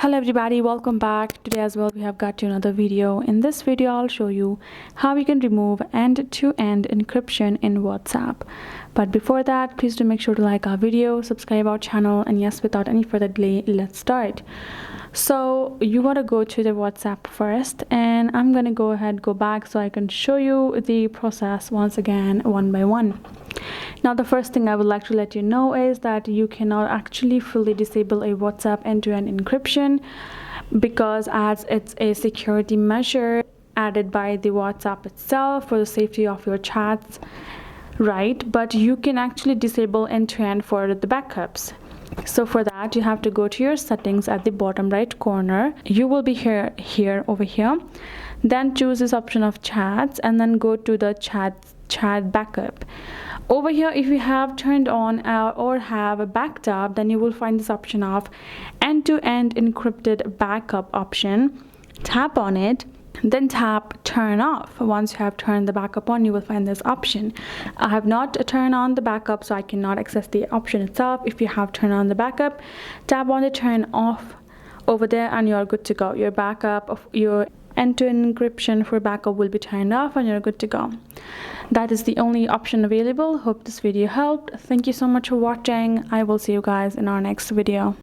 Hello everybody, welcome back. Today as well we have got you another video. In this video I'll show you how you can remove end-to-end encryption in WhatsApp. But before that, please do make sure to like our video, subscribe our channel, and yes, without any further delay, let's start. So you want to go to the WhatsApp first, and I'm gonna go back so I can show you the process once again, one by one. Now the first thing I would like to let you know is that you cannot actually fully disable a WhatsApp end-to-end encryption, because as it's a security measure added by the WhatsApp itself for the safety of your chats, right? But you can actually disable end-to-end for the backups. So for that you have to go to your settings at the bottom right corner. You will be over here, then choose this option of chats and then go to the chat backup. Over here, if you have turned on or have backed up, then you will find this option of end-to-end encrypted backup option. Tap on it, then tap turn off. Once you have turned the backup on, you will find this option. I have not turned on the backup, so I cannot access the option itself. If you have turned on the backup, tap on the turn off over there and you're good to go. Your backup of your end-to-end encryption for backup will be turned off and you're good to go. That is the only option available. Hope this video helped. Thank you so much for watching. I will see you guys in our next video.